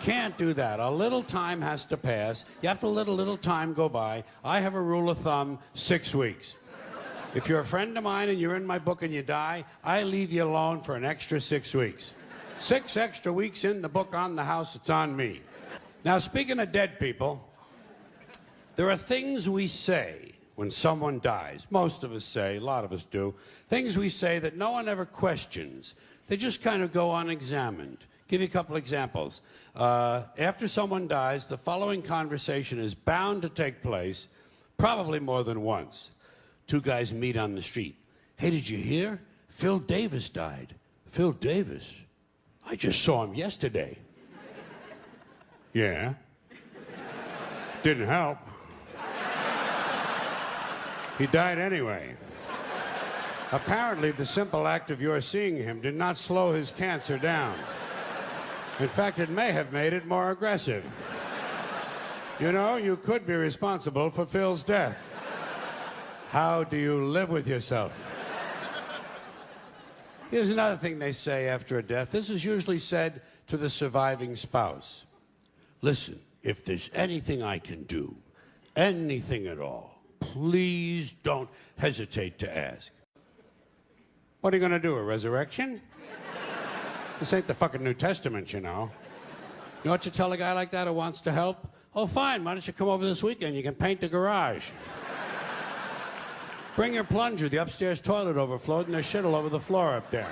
can't do that. A little time has to pass. You have to let a little time go by. I have a rule of thumb, 6 weeks. If you're a friend of mine and you're in my book and you die, I leave you alone for an extra 6 weeks. 6 extra weeks in the book on the house, it's on me. Now, speaking of dead people, there are things we say when someone dies. Most of us say, a lot of us do, things we say that no one ever questions. They just kind of go unexamined. Give you a couple examples. After someone dies, the following conversation is bound to take place, probably more than once. Two guys meet on the street. Hey, did you hear? Phil Davis died. Phil Davis? I just saw him yesterday. Yeah. Didn't help. He died anyway. Apparently, the simple act of your seeing him did not slow his cancer down. In fact, it may have made it more aggressive. You know, you could be responsible for Phil's death. How do you live with yourself? Here's another thing they say after a death. This is usually said to the surviving spouse. Listen, if there's anything I can do, anything at all, please don't hesitate to ask. What are you going to do, a resurrection? This ain't the fucking New Testament, you know. You know what you tell a guy like that who wants to help? Oh, fine, why don't you come over this weekend? You can paint the garage. Bring your plunger. The upstairs toilet overflowed and there's shit all over the floor up there.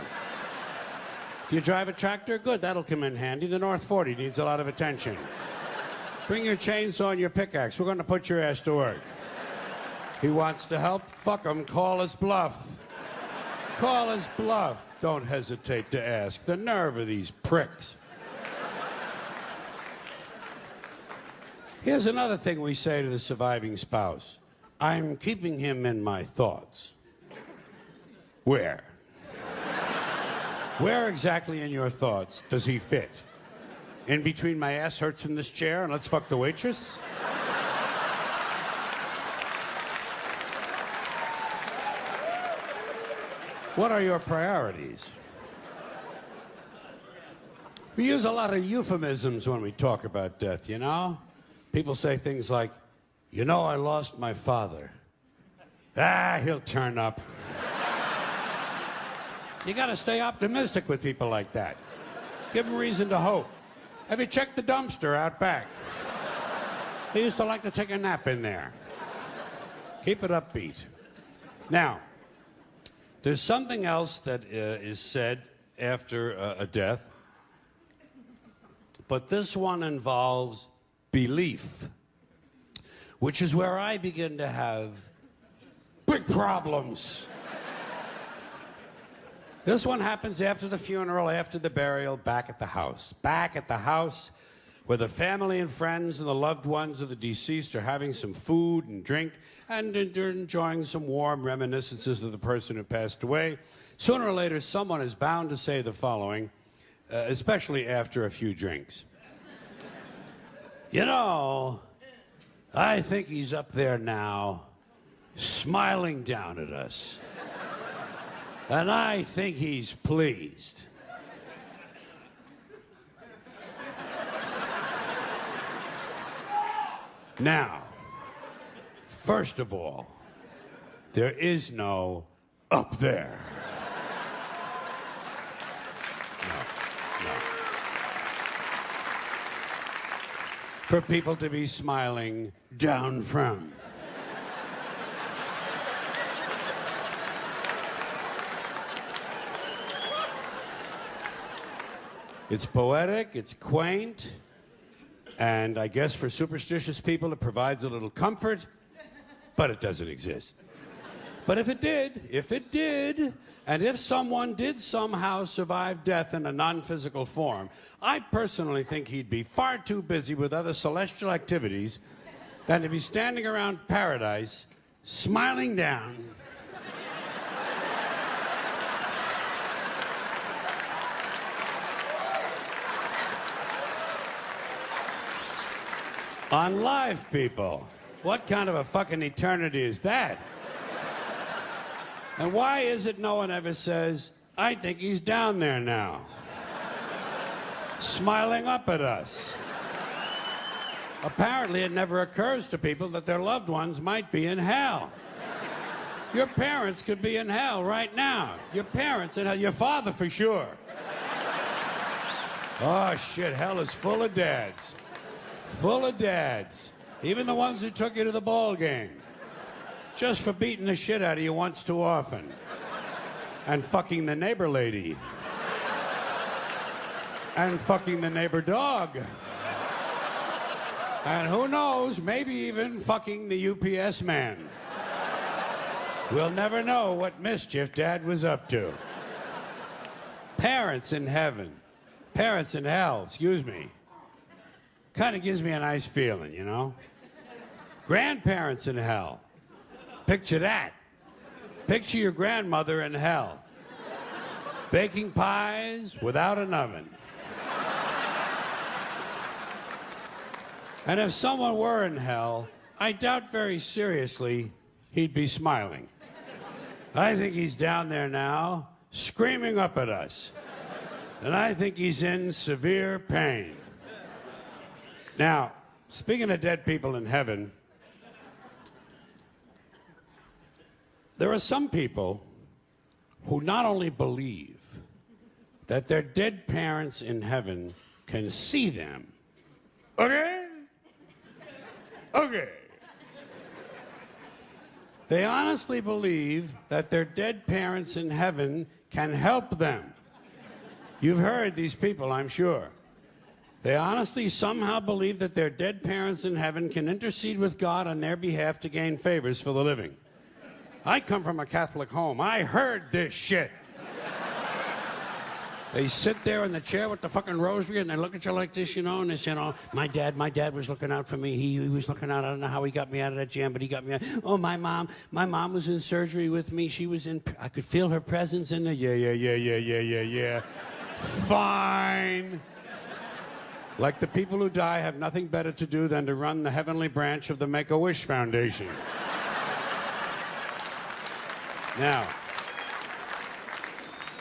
Do you drive a tractor? Good, that'll come in handy. The North 40 needs a lot of attention. Bring your chainsaw and your pickaxe. We're going to put your ass to work. He wants to help? Fuck him. Call his bluff. Call his bluff. Don't hesitate to ask. The nerve of these pricks. Here's another thing we say to the surviving spouse. I'm keeping him in my thoughts. Where? Where exactly in your thoughts does he fit? In between my ass hurts in this chair and let's fuck the waitress? What are your priorities? We use a lot of euphemisms when we talk about death, you know? People say things like, you know, I lost my father. Ah, he'll turn up. You gotta stay optimistic with people like that. Give them reason to hope. Have you checked the dumpster out back? He used to like to take a nap in there. Keep it upbeat. Now, there's something else that is said after a death, but this one involves belief, which is where I begin to have big problems. This one happens after the funeral, after the burial, back at the house. Back at the house where the family and friends and the loved ones of the deceased are having some food and drink and they're enjoying some warm reminiscences of the person who passed away. Sooner or later, someone is bound to say the following, especially after a few drinks. You know, I think he's up there now, smiling down at us. And I think he's pleased. Now, first of all, there is no up there. No. For people to be smiling down from. It's poetic, it's quaint, and I guess for superstitious people it provides a little comfort, but it doesn't exist. But if it did, and if someone did somehow survive death in a non-physical form, I personally think he'd be far too busy with other celestial activities than to be standing around paradise, smiling down. On live people. What kind of a fucking eternity is that? And why is it no one ever says, I think he's down there now, smiling up at us? Apparently, it never occurs to people that their loved ones might be in hell. Your parents could be in hell right now. Your parents in hell. Your father, for sure. Oh, shit, hell is full of dads. Full of dads. Even the ones who took you to the ball game. Just for beating the shit out of you once too often. And fucking the neighbor lady. And fucking the neighbor dog. And who knows, maybe even fucking the UPS man. We'll never know what mischief Dad was up to. Parents in heaven. Parents in hell, excuse me. Kind of gives me a nice feeling, you know? Grandparents in hell. Picture that. Picture your grandmother in hell. Baking pies without an oven. And if someone were in hell, I doubt very seriously he'd be smiling. I think he's down there now, screaming up at us. And I think he's in severe pain. Now, speaking of dead people in heaven, there are some people who not only believe that their dead parents in heaven can see them. Okay? Okay. They honestly believe that their dead parents in heaven can help them. You've heard these people, I'm sure. They honestly somehow believe that their dead parents in heaven can intercede with God on their behalf to gain favors for the living. I come from a Catholic home. I heard this shit. They sit there in the chair with the fucking rosary and they look at you like this, you know, and they say, oh, my dad was looking out for me. He was looking out. I don't know how he got me out of that jam, but he got me out. Oh, my mom was in surgery with me. I could feel her presence in there. Yeah. Fine. Like the people who die have nothing better to do than to run the heavenly branch of the Make-A-Wish Foundation. Now,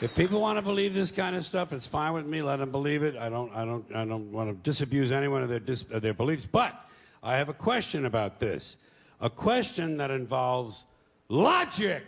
if people want to believe this kind of stuff, it's fine with me. Let them believe it. I don't want to disabuse anyone of their beliefs. But I have a question about this. A question that involves logic.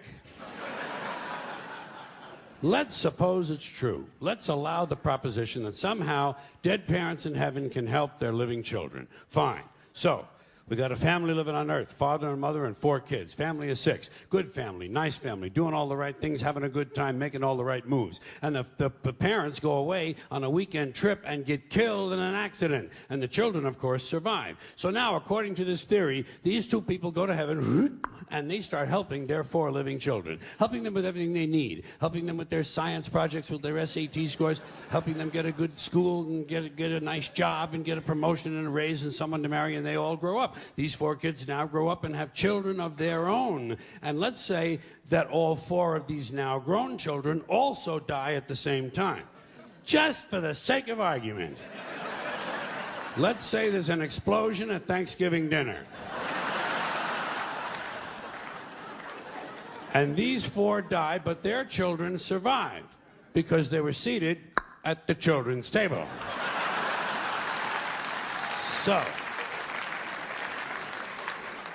Let's suppose it's true. Let's allow the proposition that somehow dead parents in heaven can help their living children. Fine. So, we got a family living on earth, father and mother and 4 kids. Family of 6. Good family, nice family, doing all the right things, having a good time, making all the right moves. And the parents go away on a weekend trip and get killed in an accident. And the children, of course, survive. So now, according to this theory, these 2 people go to heaven and they start helping their 4 living children. Helping them with everything they need. Helping them with their science projects, with their SAT scores. Helping them get a good school and get a nice job and get a promotion and a raise and someone to marry, and they all grow up. These 4 kids now grow up and have children of their own. And let's say that all 4 of these now grown children also die at the same time. Just for the sake of argument. Let's say there's an explosion at Thanksgiving dinner. And these 4 die, but their children survive because they were seated at the children's table.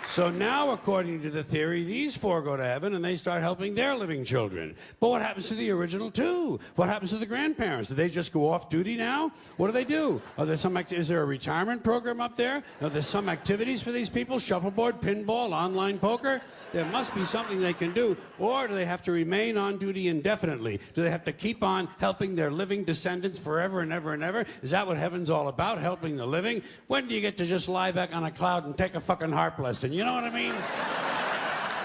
So now, according to the theory, these 4 go to heaven and they start helping their living children. But what happens to the original 2? What happens to the grandparents? Do they just go off duty now? What do? Is there a retirement program up there? Are there some activities for these people? Shuffleboard, pinball, online poker? There must be something they can do. Or do they have to remain on duty indefinitely? Do they have to keep on helping their living descendants forever and ever and ever? Is that what heaven's all about, helping the living? When do you get to just lie back on a cloud and take a fucking harp lesson? You know what I mean?